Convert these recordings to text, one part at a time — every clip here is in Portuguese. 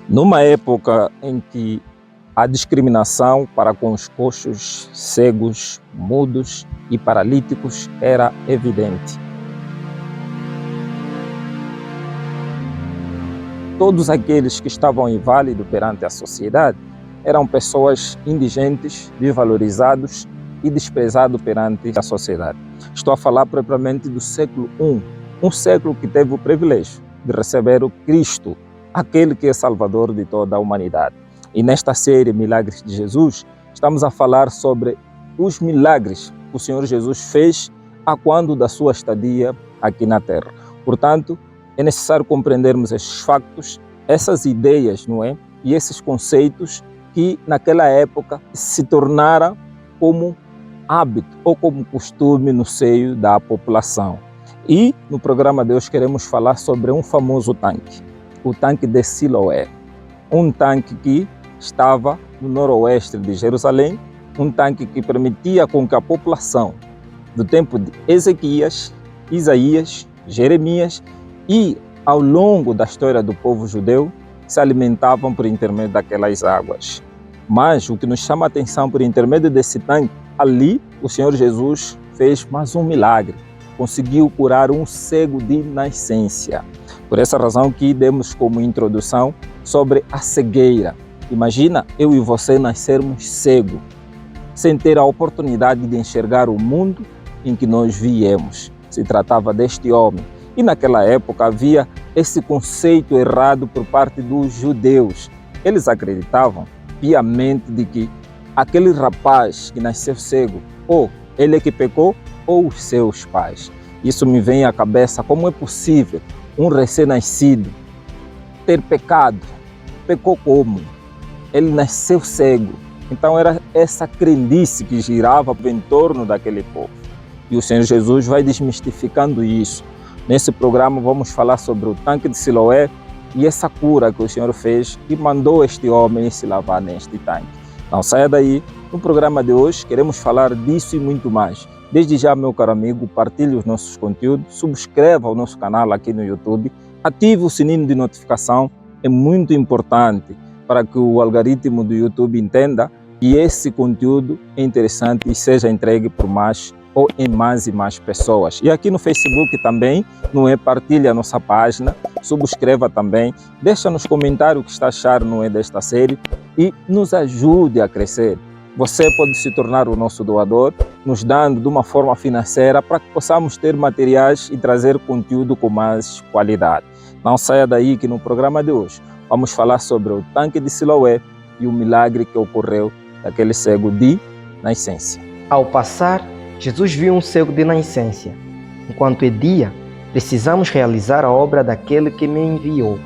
Numa época em que a discriminação para com os coxos, cegos, mudos e paralíticos era evidente. Todos aqueles que estavam inválidos perante a sociedade eram pessoas indigentes, desvalorizados e desprezados perante a sociedade. Estou a falar propriamente do século I, um século que teve o privilégio de receber o Cristo, aquele que é Salvador de toda a humanidade. E nesta série Milagres de Jesus, estamos a falar sobre os milagres que o Senhor Jesus fez a quando da sua estadia aqui na Terra. Portanto, é necessário compreendermos esses factos, essas ideias, não é? E esses conceitos que naquela época se tornaram como hábito ou como costume no seio da população. E no programa de hoje queremos falar sobre um famoso tanque, o tanque de Siloé. Um tanque que estava no noroeste de Jerusalém, um tanque que permitia com que a população do tempo de Ezequias, Isaías, Jeremias e ao longo da história do povo judeu se alimentavam por intermédio daquelas águas. Mas o que nos chama a atenção por intermédio desse tanque, ali o Senhor Jesus fez mais um milagre, conseguiu curar um cego de nascença. Por essa razão que demos como introdução sobre a cegueira. Imagina eu e você nascermos cegos, sem ter a oportunidade de enxergar o mundo em que nós viemos. Se tratava deste homem. E naquela época havia esse conceito errado por parte dos judeus. Eles acreditavam piamente de que aquele rapaz que nasceu cego, ou ele é que pecou, ou os seus pais. Isso me vem à cabeça, como é possível um recém-nascido ter pecado? Pecou como? Ele nasceu cego. Então era essa crendice que girava em torno daquele povo. E o Senhor Jesus vai desmistificando isso. Nesse programa vamos falar sobre o tanque de Siloé e essa cura que o Senhor fez e mandou este homem se lavar neste tanque. Não saia daí, no programa de hoje queremos falar disso e muito mais. Desde já, meu caro amigo, partilhe os nossos conteúdos, subscreva o nosso canal aqui no YouTube, ative o sininho de notificação, é muito importante para que o algoritmo do YouTube entenda que esse conteúdo é interessante e seja entregue por mais ou em mais e mais pessoas. E aqui no Facebook também, não é? Partilhe a nossa página, subscreva também, deixa nos comentários o que está a achar, não é, desta série e nos ajude a crescer. Você pode se tornar o nosso doador, nos dando de uma forma financeira para que possamos ter materiais e trazer conteúdo com mais qualidade. Não saia daí que no programa de hoje vamos falar sobre o tanque de Siloé e o milagre que ocorreu daquele cego de nascença. Ao passar, Jesus viu um cego de nascença. Enquanto é dia, precisamos realizar a obra daquele que me enviou.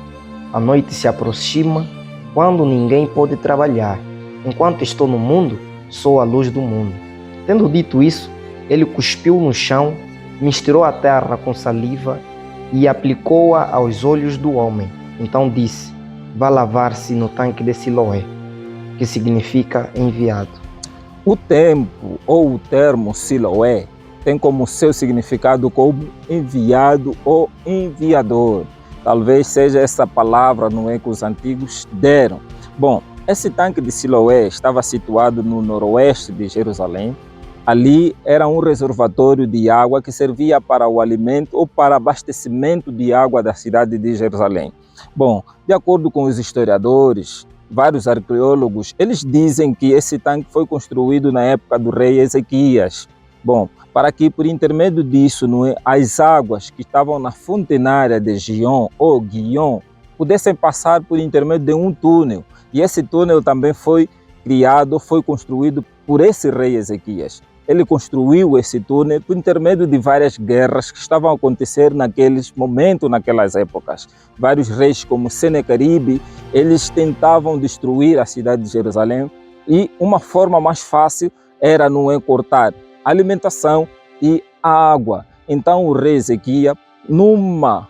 A noite se aproxima, quando ninguém pode trabalhar. Enquanto estou no mundo, sou a luz do mundo. Tendo dito isso, ele cuspiu no chão, misturou a terra com saliva e aplicou-a aos olhos do homem. Então disse: vá lavar-se no tanque de Siloé, que significa enviado. O tempo ou o termo Siloé tem como seu significado como enviado ou enviador. Talvez seja essa palavra, não é, que os antigos deram. Bom, esse tanque de Siloé estava situado no noroeste de Jerusalém. Ali era um reservatório de água que servia para o alimento ou para abastecimento de água da cidade de Jerusalém. Bom, de acordo com os historiadores, vários arqueólogos, eles dizem que esse tanque foi construído na época do rei Ezequias. Bom, para que por intermédio disso, não é, as águas que estavam na fontenária de Gion ou Guion pudessem passar por intermédio de um túnel. E esse túnel também foi criado, foi construído por esse rei Ezequias. Ele construiu esse túnel por intermédio de várias guerras que estavam a acontecer naqueles momentos, naquelas épocas. Vários reis como Senequeribe, eles tentavam destruir a cidade de Jerusalém e uma forma mais fácil era, não é, cortar a alimentação e a água. Então o rei Ezequias, numa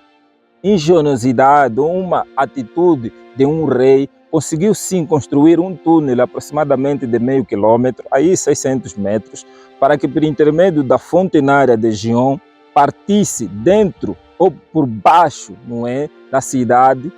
ingeniosidade, uma atitude de um rei, conseguiu sim construir um túnel aproximadamente de meio quilômetro, aí 600 metros, para que por intermédio da fontenária de Gion partisse dentro ou por baixo, não é, da cidade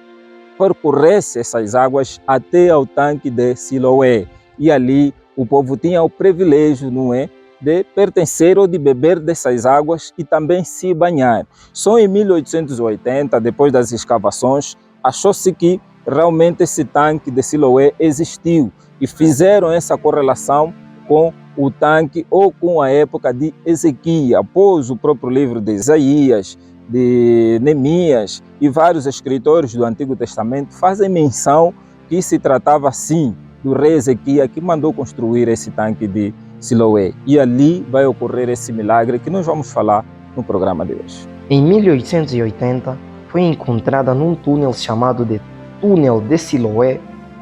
percorresse essas águas até ao tanque de Siloé. E ali o povo tinha o privilégio, não é, de pertencer ou de beber dessas águas e também se banhar. Só em 1880, depois das escavações, achou-se que realmente esse tanque de Siloé existiu e fizeram essa correlação com o tanque ou com a época de Ezequias, após o próprio livro de Isaías, de Neemias e vários escritores do Antigo Testamento fazem menção que se tratava sim do rei Ezequias que mandou construir esse tanque de Siloé. E ali vai ocorrer esse milagre que nós vamos falar no programa de hoje. Em 1880, foi encontrada num túnel chamado de Túnel de Siloé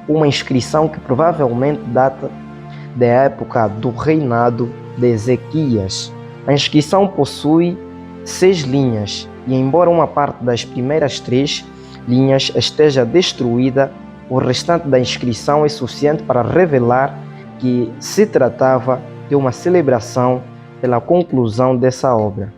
uma inscrição que provavelmente data da época do reinado de Ezequias. A inscrição possui 6 linhas e, embora uma parte das primeiras 3 linhas esteja destruída, o restante da inscrição é suficiente para revelar que se tratava de uma celebração pela conclusão dessa obra.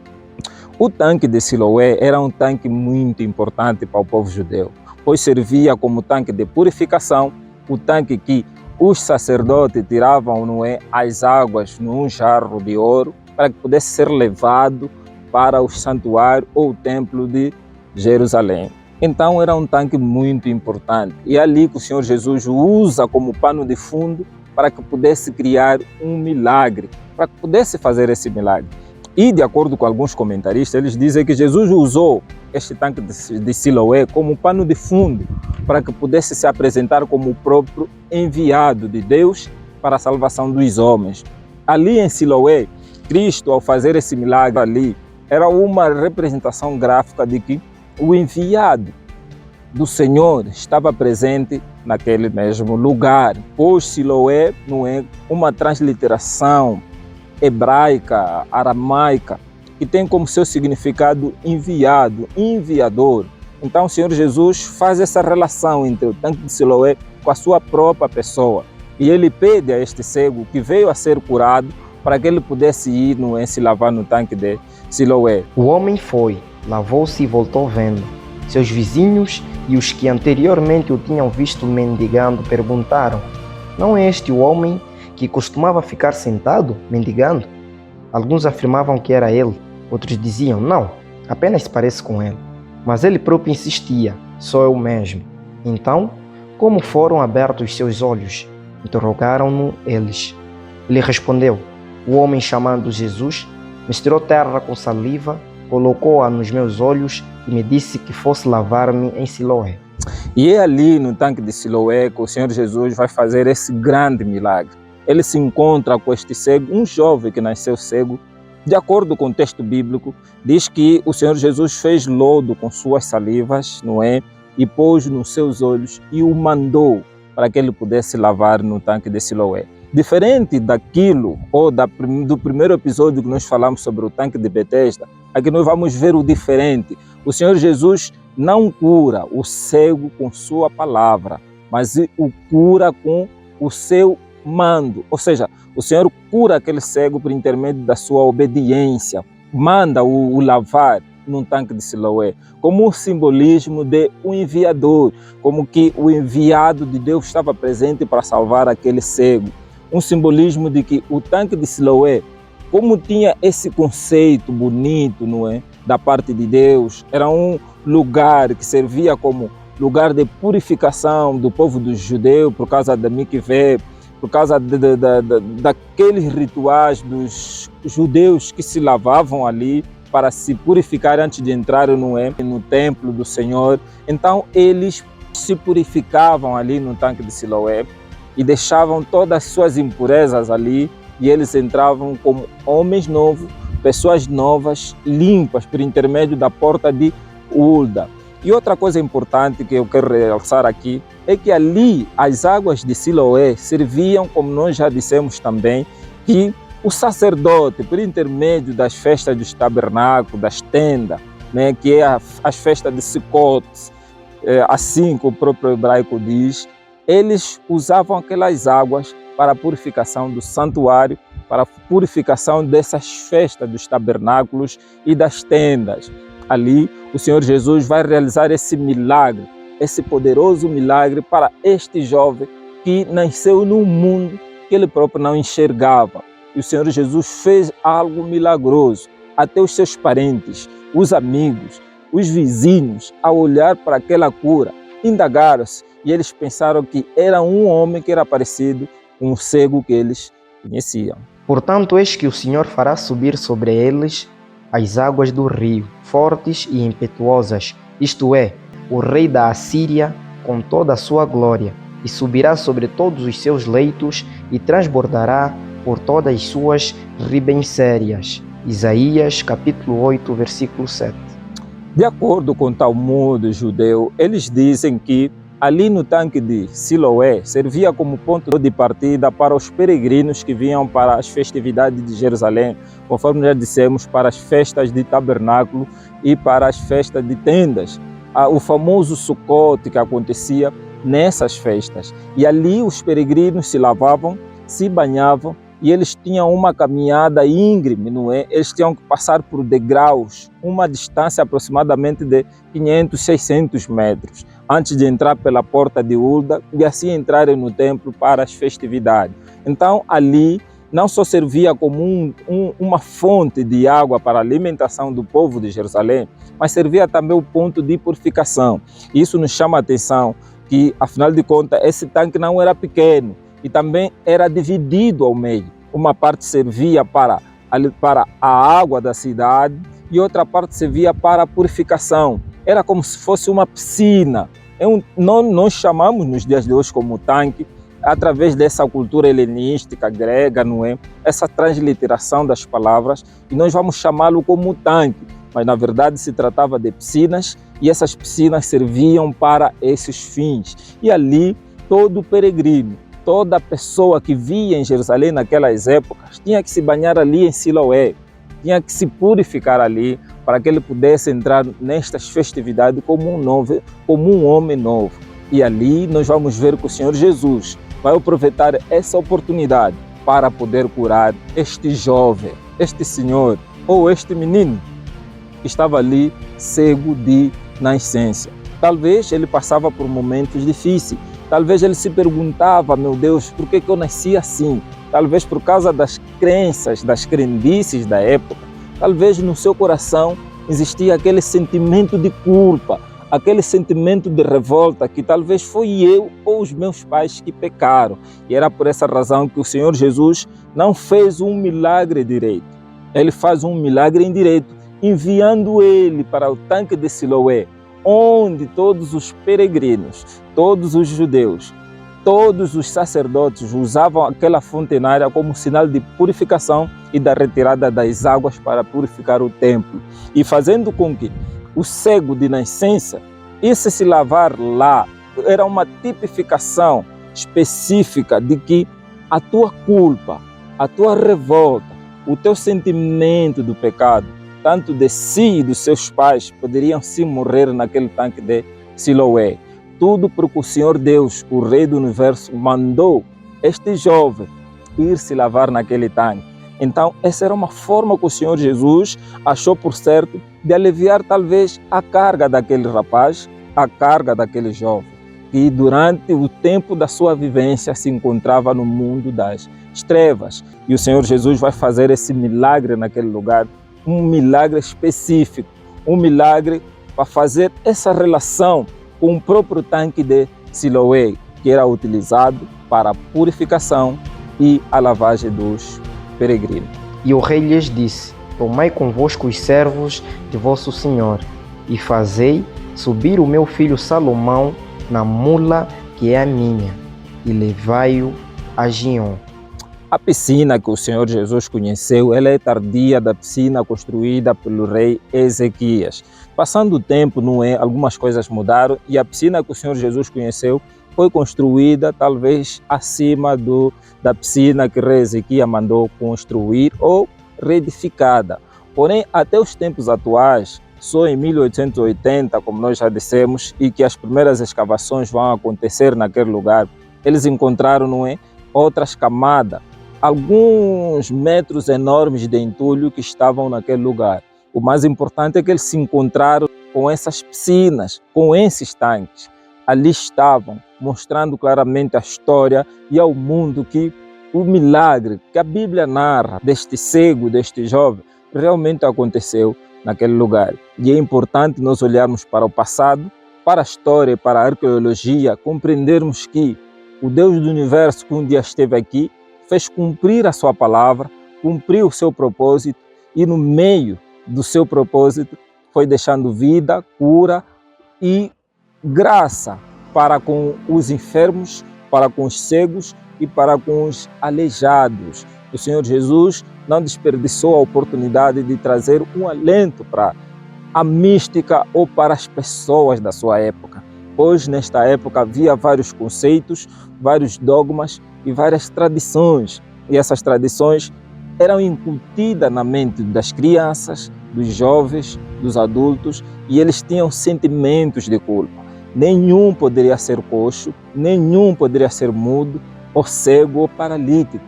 O tanque de Siloé era um tanque muito importante para o povo judeu, pois servia como tanque de purificação, o tanque que os sacerdotes tiravam, não é, as águas num jarro de ouro para que pudesse ser levado para o santuário ou o templo de Jerusalém. Então era um tanque muito importante e é ali que o Senhor Jesus usa como pano de fundo para que pudesse criar um milagre, para que pudesse fazer esse milagre. E de acordo com alguns comentaristas, eles dizem que Jesus usou este tanque de Siloé como pano de fundo para que pudesse se apresentar como o próprio enviado de Deus para a salvação dos homens. Ali em Siloé, Cristo, ao fazer esse milagre ali, era uma representação gráfica de que o enviado do Senhor estava presente naquele mesmo lugar. Pois Siloé não é uma transliteração hebraica, aramaica, que tem como seu significado enviado, enviador. Então o Senhor Jesus faz essa relação entre o tanque de Siloé com a sua própria pessoa. E ele pede a este cego que veio a ser curado para que ele pudesse ir se lavar no tanque de Siloé. O homem foi, lavou-se e voltou vendo. Seus vizinhos e os que anteriormente o tinham visto mendigando perguntaram: não é este o homem que costumava ficar sentado, mendigando? Alguns afirmavam que era ele, outros diziam: não, apenas se parece com ele. Mas ele próprio insistia: sou eu mesmo. Então, como foram abertos seus olhos? Interrogaram-no eles. Ele respondeu: o homem, chamando Jesus, misturou terra com saliva, colocou-a nos meus olhos e me disse que fosse lavar-me em Siloé. E é ali no tanque de Siloé que o Senhor Jesus vai fazer esse grande milagre. Ele se encontra com este cego, um jovem que nasceu cego. De acordo com o texto bíblico, diz que o Senhor Jesus fez lodo com suas salivas, não é? E pôs nos seus olhos e o mandou para que ele pudesse lavar no tanque de Siloé. Diferente daquilo, ou do primeiro episódio que nós falamos sobre o tanque de Betesda, aqui nós vamos ver o diferente. O Senhor Jesus não cura o cego com sua palavra, mas o cura com o seu mando. Ou seja, o Senhor cura aquele cego por intermédio da sua obediência, manda o lavar num tanque de Siloé, como um simbolismo de um enviador, como que o enviado de Deus estava presente para salvar aquele cego. Um simbolismo de que o tanque de Siloé, como tinha esse conceito bonito, não é, da parte de Deus, era um lugar que servia como lugar de purificação do povo dos judeus por causa da mikvé, por causa daqueles rituais dos judeus que se lavavam ali para se purificar antes de entrar no templo do Senhor. Então eles se purificavam ali no tanque de Siloé e deixavam todas as suas impurezas ali e eles entravam como homens novos, pessoas novas, limpas, por intermédio da porta de Ulda. E outra coisa importante que eu quero realçar aqui é que ali as águas de Siloé serviam, como nós já dissemos também, que o sacerdote, por intermédio das festas dos tabernáculos, das tendas, né, que é as festas de Sukkot, assim como o próprio hebraico diz, eles usavam aquelas águas para a purificação do santuário, para a purificação dessas festas dos tabernáculos e das tendas. Ali, o Senhor Jesus vai realizar esse milagre esse poderoso milagre para este jovem que nasceu num mundo que ele próprio não enxergava. E o Senhor Jesus fez algo milagroso. Até os seus parentes, os amigos, os vizinhos, ao olhar para aquela cura, indagaram-se e eles pensaram que era um homem que era parecido com o cego que eles conheciam. Portanto, eis que o Senhor fará subir sobre eles as águas do rio, fortes e impetuosas, isto é, o rei da Assíria com toda a sua glória, e subirá sobre todos os seus leitos e transbordará por todas as suas ribencérias. Isaías capítulo 8, versículo 7. De acordo com o Talmud judeu, eles dizem que ali no tanque de Siloé servia como ponto de partida para os peregrinos que vinham para as festividades de Jerusalém, conforme já dissemos, para as festas de tabernáculo e para as festas de tendas. O famoso Sukkot que acontecia nessas festas. E ali os peregrinos se lavavam, se banhavam, e eles tinham uma caminhada íngreme, não é? Eles tinham que passar por degraus, uma distância aproximadamente de 500, 600 metros, antes de entrar pela porta de Ulda e assim entrarem no templo para as festividades. Então ali não só servia como uma fonte de água para a alimentação do povo de Jerusalém, mas servia também o ponto de purificação. Isso nos chama a atenção que, afinal de contas, esse tanque não era pequeno, e também era dividido ao meio. Uma parte servia para a água da cidade e outra parte servia para a purificação. Era como se fosse uma piscina. Nós chamamos nos dias de hoje como tanque, através dessa cultura helenística, grega, não é? Essa transliteração das palavras, e nós vamos chamá-lo como tanque. Mas na verdade se tratava de piscinas, e essas piscinas serviam para esses fins. E ali todo peregrino, toda pessoa que via em Jerusalém naquelas épocas tinha que se banhar ali em Siloé, tinha que se purificar ali para que ele pudesse entrar nestas festividades como um homem novo. E ali nós vamos ver que o Senhor Jesus vai aproveitar essa oportunidade para poder curar este jovem, este senhor ou este menino que estava ali cego de nascença. Talvez ele passava por momentos difíceis. Talvez ele se perguntava, meu Deus, por que eu nasci assim? Talvez por causa das crenças, das crendices da época. Talvez no seu coração existia aquele sentimento de culpa, aquele sentimento de revolta, que talvez foi eu ou os meus pais que pecaram. E era por essa razão que o Senhor Jesus não fez um milagre direito. Ele faz um milagre indireto, enviando ele para o tanque de Siloé, onde todos os peregrinos, todos os judeus, todos os sacerdotes usavam aquela fontenária como sinal de purificação e da retirada das águas para purificar o templo, e fazendo com que o cego de nascença esse se lavar lá. Era uma tipificação específica de que a tua culpa, a tua revolta, o teu sentimento do pecado, tanto de si e dos seus pais, poderiam sim morrer naquele tanque de Siloé. Tudo porque o Senhor Deus, o Rei do Universo, mandou este jovem ir se lavar naquele tanque. Então, essa era uma forma que o Senhor Jesus achou por certo de aliviar talvez a carga daquele rapaz, a carga daquele jovem, que durante o tempo da sua vivência se encontrava no mundo das trevas. E o Senhor Jesus vai fazer esse milagre naquele lugar, um milagre específico, um milagre para fazer essa relação com o próprio tanque de Siloé, que era utilizado para a purificação e a lavagem dos peregrinos. E o rei lhes disse: tomai convosco os servos de vosso senhor, e fazei subir o meu filho Salomão na mula que é a minha, e levai-o a Gion. A piscina que o Senhor Jesus conheceu, ela é tardia da piscina construída pelo rei Ezequias. Passando o tempo, não é? Algumas coisas mudaram, e a piscina que o Senhor Jesus conheceu foi construída talvez acima da piscina que o rei Ezequias mandou construir ou reedificada. Porém, até os tempos atuais, só em 1880, como nós já dissemos, e que as primeiras escavações vão acontecer naquele lugar, eles encontraram, não é, outras camadas, alguns metros enormes de entulho que estavam naquele lugar. O mais importante é que eles se encontraram com essas piscinas, com esses tanques. ali estavam, mostrando claramente a história e ao mundo que o milagre que a Bíblia narra deste cego, deste jovem, realmente aconteceu naquele lugar. E é importante nós olharmos para o passado, para a história, para a arqueologia, compreendermos que o Deus do universo que um dia esteve aqui, fez cumprir a sua palavra, cumpriu o seu propósito e no meio do seu propósito foi deixando vida, cura e graça para com os enfermos, para com os cegos e para com os aleijados. O Senhor Jesus não desperdiçou a oportunidade de trazer um alento para a mística ou para as pessoas da sua época, pois nesta época havia vários conceitos, vários dogmas e várias tradições, e essas tradições eram incutidas na mente das crianças, dos jovens, dos adultos, e eles tinham sentimentos de culpa. Nenhum poderia ser coxo, nenhum poderia ser mudo, ou cego ou paralítico.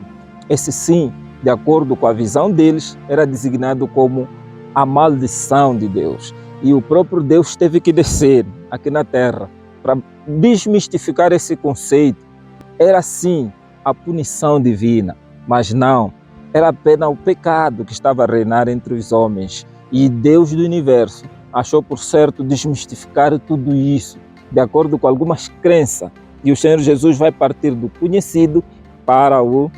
Esse sim, de acordo com a visão deles, era designado como a maldição de Deus. E o próprio Deus teve que descer aqui na terra para desmistificar esse conceito. Era sim a punição divina, mas não, era apenas o pecado que estava a reinar entre os homens. E Deus do universo achou por certo desmistificar tudo isso, de acordo com algumas crenças. E o Senhor Jesus vai partir do conhecido para o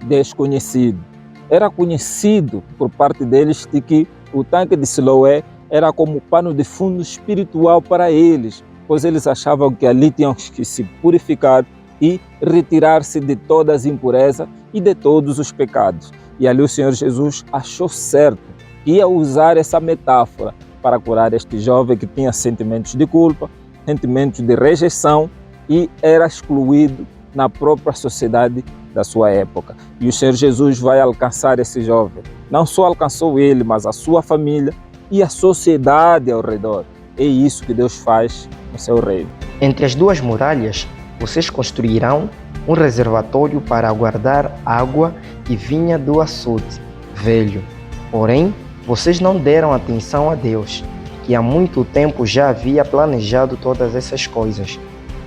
desconhecido. Era conhecido por parte deles de que o tanque de Siloé era como pano de fundo espiritual para eles, pois eles achavam que ali tinham que se purificar e retirar-se de todas as impurezas e de todos os pecados. E ali o Senhor Jesus achou certo que ia usar essa metáfora para curar este jovem que tinha sentimentos de culpa, sentimentos de rejeição e era excluído na própria sociedade da sua época. E o Senhor Jesus vai alcançar esse jovem. Não só alcançou ele, mas a sua família e a sociedade ao redor. É isso que Deus faz no seu reino. Entre as duas muralhas, vocês construirão um reservatório para guardar água que vinha do açude velho. Porém, vocês não deram atenção a Deus, que há muito tempo já havia planejado todas essas coisas.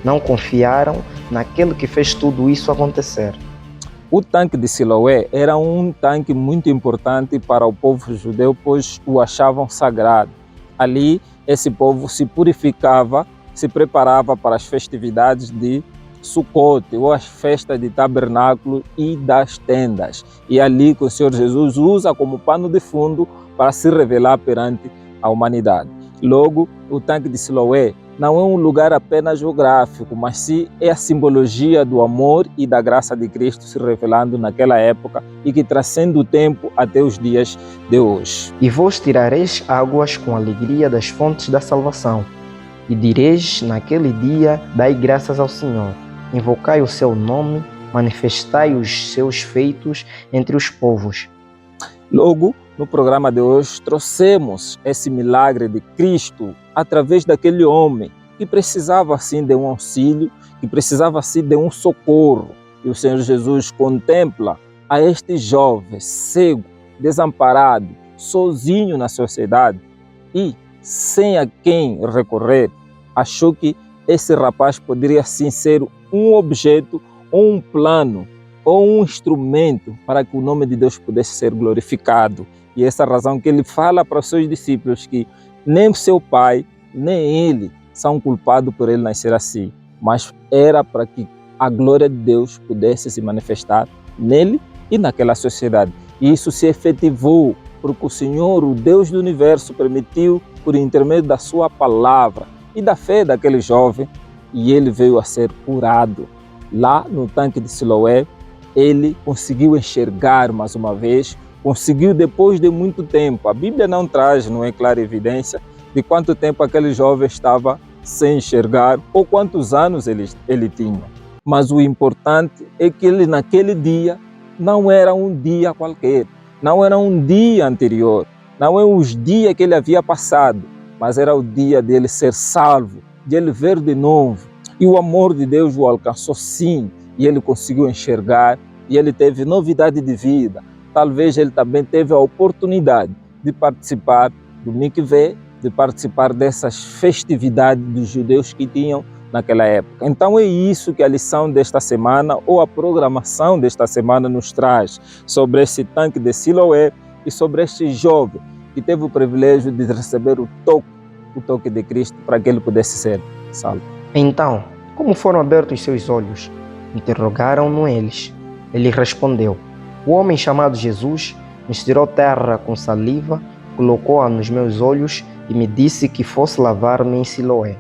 Não confiaram naquele que fez tudo isso acontecer. O tanque de Siloé era um tanque muito importante para o povo judeu, pois o achavam sagrado. Ali, esse povo se purificava, se preparava para as festividades de Sukkot, ou as festas de tabernáculo e das tendas. E ali que o Senhor Jesus usa como pano de fundo para se revelar perante a humanidade. Logo, o tanque de Siloé não é um lugar apenas geográfico, mas sim é a simbologia do amor e da graça de Cristo se revelando naquela época e que transcende o tempo até os dias de hoje. E vós tirareis águas com alegria das fontes da salvação, e direis naquele dia: dai graças ao Senhor, invocai o seu nome, manifestai os seus feitos entre os povos. Logo, no programa de hoje, trouxemos esse milagre de Cristo através daquele homem que precisava assim de um auxílio, que precisava assim de um socorro. E o Senhor Jesus contempla a este jovem cego, desamparado, sozinho na sociedade e sem a quem recorrer. Achou que esse rapaz poderia sim ser um objeto ou um plano ou um instrumento para que o nome de Deus pudesse ser glorificado. E essa razão que ele fala para os seus discípulos que nem o seu pai, nem ele são culpados por ele nascer assim, mas era para que a glória de Deus pudesse se manifestar nele e naquela sociedade. E isso se efetivou porque o Senhor, o Deus do universo, permitiu por intermédio da sua palavra e da fé daquele jovem, e ele veio a ser curado. Lá no tanque de Siloé, ele conseguiu enxergar mais uma vez, conseguiu depois de muito tempo. A Bíblia não traz, não é clara evidência de quanto tempo aquele jovem estava sem enxergar ou quantos anos ele tinha. Mas o importante é que ele naquele dia não era um dia qualquer, não era um dia anterior, não é os dias que ele havia passado, mas era o dia dele ser salvo, de ele ver de novo. E o amor de Deus o alcançou sim, e ele conseguiu enxergar, e ele teve novidade de vida. Talvez ele também teve a oportunidade de participar do mikvé, de participar dessas festividades dos judeus que tinham naquela época. Então é isso que a lição desta semana ou a programação desta semana nos traz sobre esse tanque de Siloé e sobre este jovem que teve o privilégio de receber o toque de Cristo para que ele pudesse ser salvo. Então, como foram abertos seus olhos? Interrogaram-no eles. Ele respondeu: o homem chamado Jesus misturou terra com saliva, colocou-a nos meus olhos e me disse que fosse lavar-me em Siloé.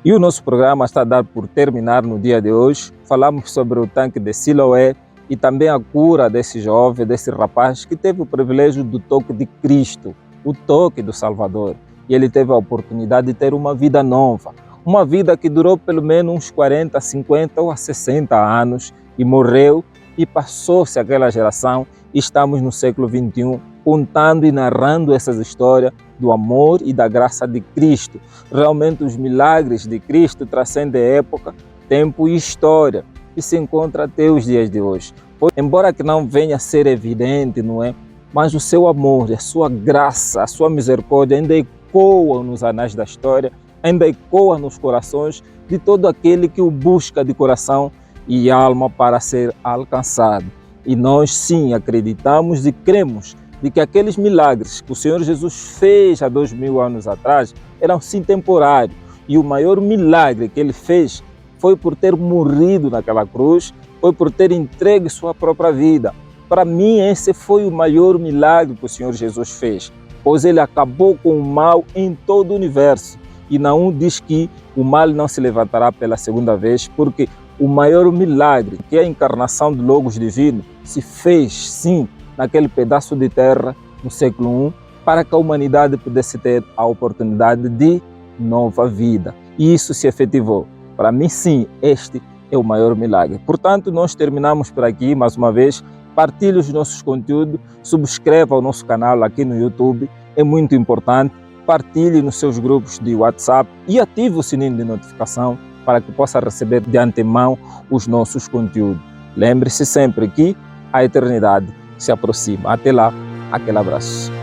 E o nosso programa está a dar por terminar no dia de hoje. Falamos sobre o tanque de Siloé e também a cura desse jovem, desse rapaz que teve o privilégio do toque de Cristo, o toque do Salvador. E ele teve a oportunidade de ter uma vida nova, uma vida que durou pelo menos uns 40, 50 ou 60 anos e morreu e passou-se aquela geração e estamos no século XXI contando e narrando essas histórias do amor e da graça de Cristo. Realmente os milagres de Cristo transcendem época, tempo e história e se encontra até os dias de hoje. Embora que não venha a ser evidente, não é? Mas o seu amor, a sua graça, a sua misericórdia ainda ecoa nos anais da história, ainda ecoa nos corações de todo aquele que o busca de coração e alma para ser alcançado. E nós sim acreditamos e cremos de que aqueles milagres que o Senhor Jesus fez há 2000 anos atrás eram sim temporários. E o maior milagre que ele fez foi por ter morrido naquela cruz, foi por ter entregue sua própria vida. Para mim, esse foi o maior milagre que o Senhor Jesus fez, pois ele acabou com o mal em todo o universo. E Naum diz que o mal não se levantará pela segunda vez, porque o maior milagre, que é a encarnação do Logos Divino, se fez, sim, naquele pedaço de terra no século I, para que a humanidade pudesse ter a oportunidade de nova vida. E isso se efetivou. Para mim, sim, este é o maior milagre. Portanto, nós terminamos por aqui, mais uma vez. Partilhe os nossos conteúdos, subscreva o nosso canal aqui no YouTube, é muito importante. Partilhe nos seus grupos de WhatsApp e ative o sininho de notificação para que possa receber de antemão os nossos conteúdos. Lembre-se sempre que a eternidade se aproxima. Até lá, aquele abraço.